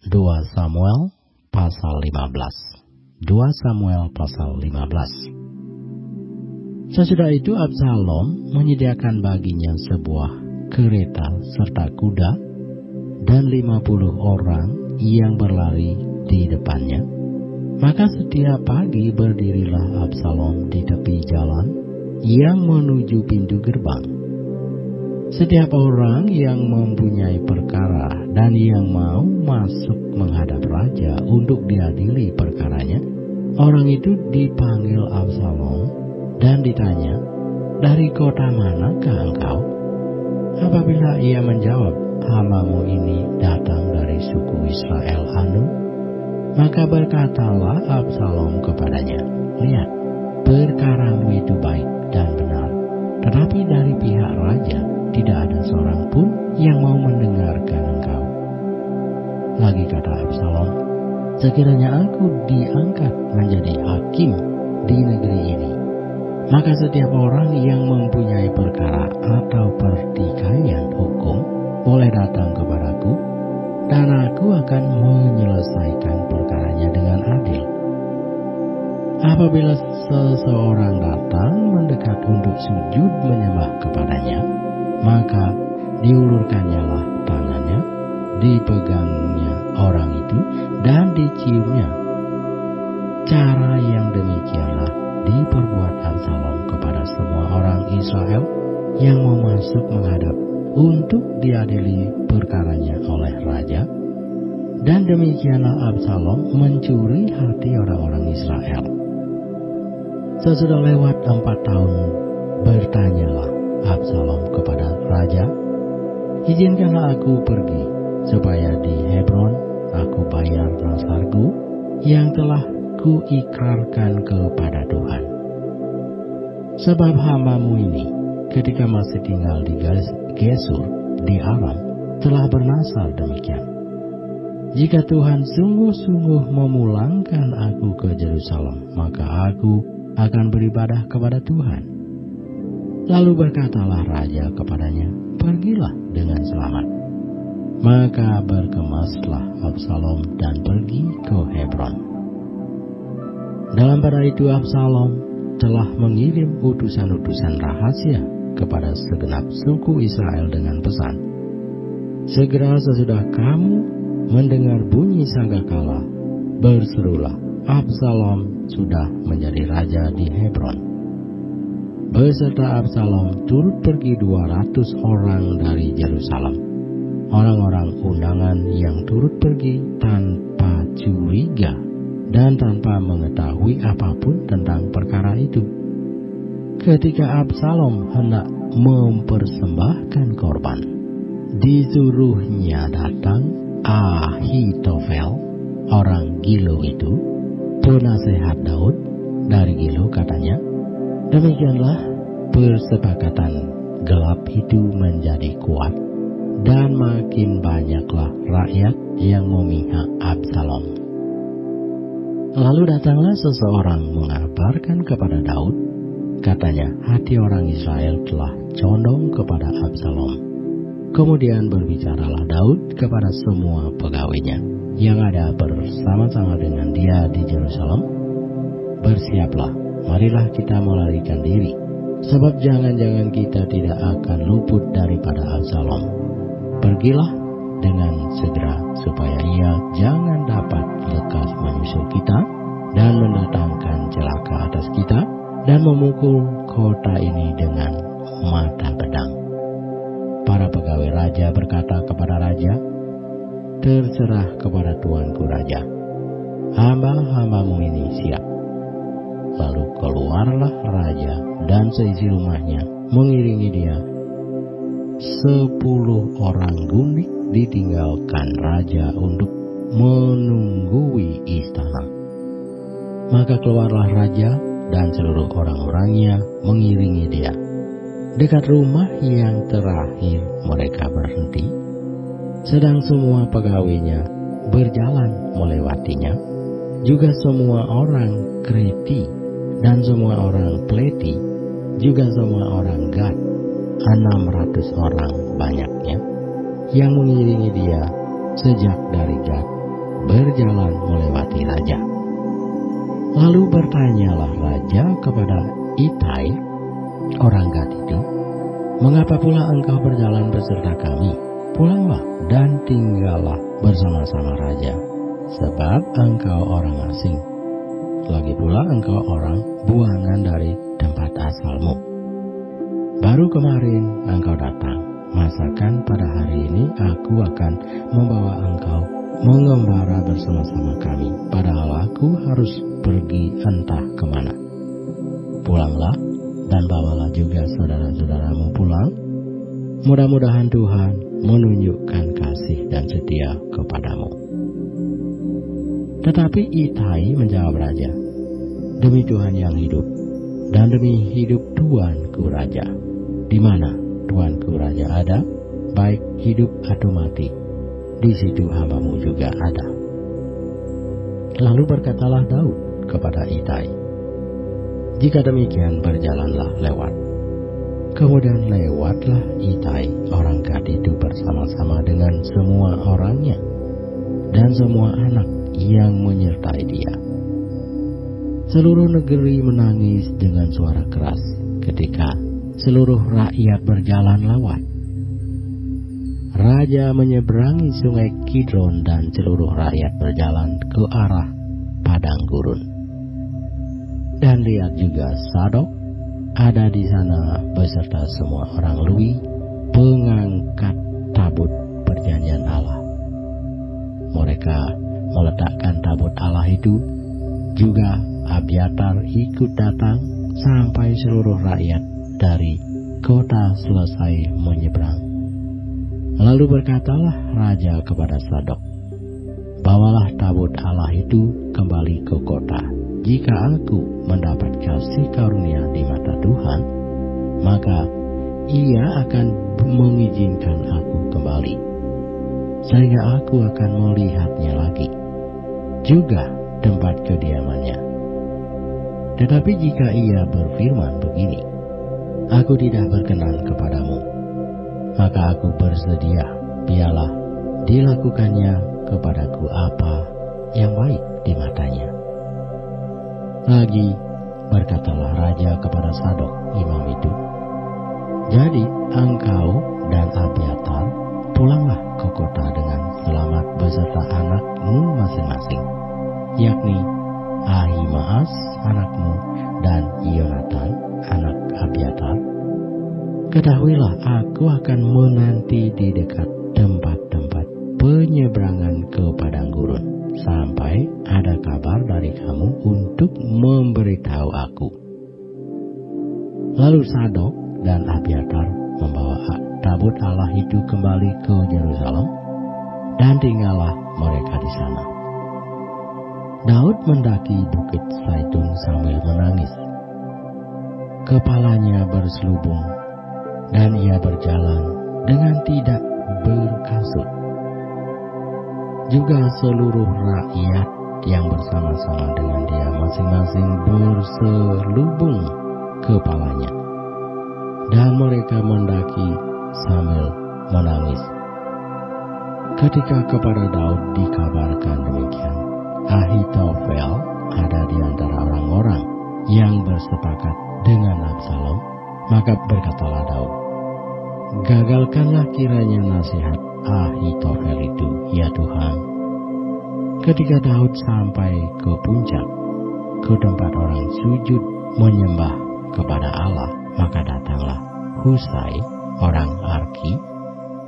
2 Samuel pasal 15. 2 Samuel pasal 15. Sesudah itu Absalom menyediakan baginya sebuah kereta serta kuda dan 50 orang yang berlari di depannya. Maka setiap pagi berdirilah Absalom di tepi jalan yang menuju pintu gerbang. Setiap orang yang mempunyai perkara dan yang mau masuk menghadap raja untuk diadili perkaranya, orang itu dipanggil Absalom dan ditanya, "Dari kota manakah engkau?" Apabila ia menjawab, "Hambamu ini datang dari suku Israel anu," maka berkatalah Absalom kepadanya, "Lihat, perkaramu itu baik dan benar, tetapi dari pihak raja tidak ada seorang pun yang mau mendengarkan engkau." Lagi kata Absalom, "Sekiranya aku diangkat menjadi hakim di negeri ini, maka setiap orang yang mempunyai perkara atau pertikaian hukum boleh datang kepadaku, dan aku akan menyelesaikan perkaranya dengan adil. Apabila seseorang datang mendekat untuk sujud menyembah kepadanya, maka diulurkannyalah tangannya, dipegangnya orang itu, dan diciumnya." Cara yang demikianlah diperbuat Absalom kepada semua orang Israel yang mau masuk menghadap untuk diadili perkaranya oleh raja. Dan demikianlah Absalom mencuri hati orang-orang Israel. Sesudah lewat 4 tahun, bertanyalah Absalom kepada raja, "Izinkanlah aku pergi, supaya di Hebron aku bayar nasarku yang telah kuikrarkan kepada Tuhan. Sebab hambamu ini ketika masih tinggal di Gesur di Aram telah bernasar demikian. Jika Tuhan sungguh-sungguh memulangkan aku ke Yerusalem, maka aku akan beribadah kepada Tuhan." Lalu berkatalah raja kepadanya, "Pergilah dengan selamat." Maka berkemaslah Absalom dan pergi ke Hebron. Dalam pada itu Absalom telah mengirim utusan-utusan rahasia kepada segenap suku Israel dengan pesan, "Segera sesudah kamu mendengar bunyi sangkakala, berserulah, Absalom sudah menjadi raja di Hebron." Beserta Absalom turut pergi 200 orang dari Yerusalem. Orang-orang undangan yang turut pergi tanpa curiga dan tanpa mengetahui apapun tentang perkara itu. Ketika Absalom hendak mempersembahkan korban, disuruhnya datang Ahitofel, orang Gilo itu, penasehat Daud dari Gilo, katanya. Demikianlah persepakatan gelap itu menjadi kuat, dan makin banyaklah rakyat yang memihak Absalom. Lalu datanglah seseorang mengabarkan kepada Daud, katanya, "Hati orang Israel telah condong kepada Absalom." Kemudian berbicaralah Daud kepada semua pegawainya yang ada bersama-sama dengan dia di Yerusalem, "Bersiaplah, marilah kita melarikan diri, sebab jangan-jangan kita tidak akan luput daripada Absalom. Pergilah dengan segera, supaya ia jangan dapat lekas menyusul kita dan mendatangkan celaka atas kita dan memukul kota ini dengan mata pedang." Para pegawai raja berkata kepada raja, "Terserah kepada tuanku raja, hamba-hambamu ini siap." Lalu keluarlah raja dan seisi rumahnya mengiringi dia. 10 orang gundik ditinggalkan raja untuk menunggui istana. Maka keluarlah raja dan seluruh orang-orangnya mengiringi dia. Dekat rumah yang terakhir mereka berhenti, sedang semua pegawainya berjalan melewatinya, juga semua orang Kreti dan semua orang Pleti, juga semua orang Gad, 600 orang banyaknya, yang mengiringi dia sejak dari Gad berjalan melewati raja. Lalu bertanyalah raja kepada Itai, orang Gad itu, "Mengapa pula engkau berjalan beserta kami? Pulanglah dan tinggallah bersama-sama raja, sebab engkau orang asing. Lagi pula engkau orang buangan dari tempat asalmu. Baru kemarin engkau datang, masakan pada hari ini aku akan membawa engkau mengembara bersama-sama kami, padahal aku harus pergi entah kemana. Pulanglah dan bawalah juga saudara-saudaramu pulang. Mudah-mudahan Tuhan menunjukkan kasih dan setia kepadamu." Tetapi Itai menjawab raja, "Demi Tuhan yang hidup, dan demi hidup tuanku raja, di mana tuanku raja ada, baik hidup atau mati, di situ hambamu juga ada." Lalu berkatalah Daud kepada Itai, "Jika demikian berjalanlah lewat." Kemudian lewatlah Itai orang Gad itu bersama-sama dengan semua orangnya dan semua anak yang menyertai dia. Seluruh negeri menangis dengan suara keras ketika seluruh rakyat berjalan lewat. Raja menyeberangi sungai Kidron dan seluruh rakyat berjalan ke arah padang gurun. Dan lihat juga Sadok ada di sana beserta semua orang Lewi, pengangkat tabut perjanjian Allah. Mereka meletakkan tabut Allah itu. Juga Abiatar ikut datang sampai seluruh rakyat dari kota selesai menyeberang. Lalu berkatalah raja kepada Sadok, "Bawalah tabut Allah itu kembali ke kota. Jika aku mendapat kasih karunia di mata Tuhan, maka ia akan mengizinkan aku kembali, sehingga aku akan melihatnya lagi, juga tempat kediamannya. Tetapi jika ia berfirman begini, 'Aku tidak berkenan kepadamu,' maka aku bersedia, biarlah dilakukannya kepadaku apa yang baik di matanya." Lagi berkatalah raja kepada Sadok imam itu, "Jadi engkau dan Abiatar pulanglah ke kota dengan selamat beserta anakmu masing-masing, yakni Ahimaas anakmu dan Yonatan anak Abiatar. Ketahuilah aku akan menanti di dekat tempat-tempat penyeberangan ke padang gurun sampai ada kabar dari kamu untuk memberitahu aku." Lalu Sadok dan Abiatar membawa tabut Allah itu kembali ke Yerusalem, dan tinggallah mereka di sana. Daud mendaki bukit Zaitun sambil menangis. Kepalanya berselubung, dan ia berjalan dengan tidak berkasut. Juga seluruh rakyat yang bersama-sama dengan dia masing-masing berselubung kepalanya, dan mereka mendaki sambil menangis. Ketika kepada Daud dikabarkan demikian, Ahitofel ada di antara orang-orang yang bersepakat dengan Absalom, maka berkatalah Daud, "Gagalkanlah kiranya nasihat Ahitofel itu, ya Tuhan." Ketika Daud sampai ke puncak, ke tempat orang sujud menyembah kepada Allah, maka datanglah Husai orang Arki,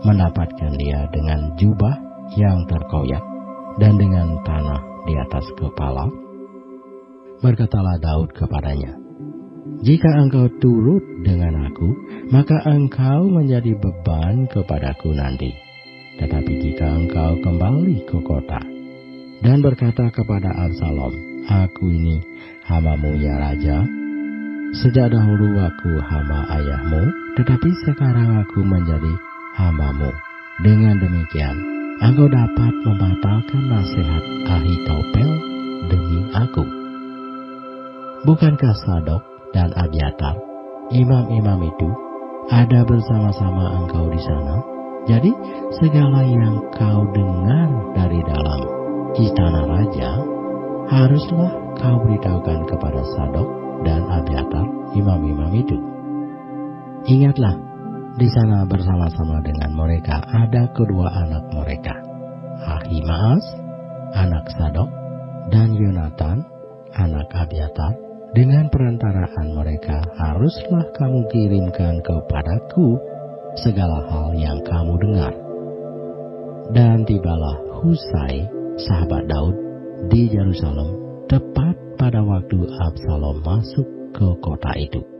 mendapatkan dia dengan jubah yang terkoyak dan dengan tanah di atas kepala. Berkatalah Daud kepadanya, "Jika engkau turut dengan aku, maka engkau menjadi beban kepadaku nanti. Tetapi jika engkau kembali ke kota dan berkata kepada Absalom, 'Aku ini hambamu ya raja, sejak dahulu aku hamba ayahmu, tetapi sekarang aku menjadi hambamu,' dengan demikian engkau dapat membatalkan nasihat Ahitofel demi aku. Bukankah Sadok dan Abiatar, imam-imam itu, ada bersama-sama engkau di sana? Jadi segala yang kau dengar dari dalam, istana raja, haruslah kau beritahukan kepada Sadok dan Abiatar, imam-imam itu. Ingatlah, di sana bersama-sama dengan mereka ada kedua anak mereka, Ahimaas, anak Sadok, dan Yonatan, anak Abiatar. Dengan perantaraan mereka haruslah kamu kirimkan kepadaku segala hal yang kamu dengar. Dan tibalah Husai, sahabat Daud, di Yerusalem tepat pada waktu Absalom masuk ke kota itu.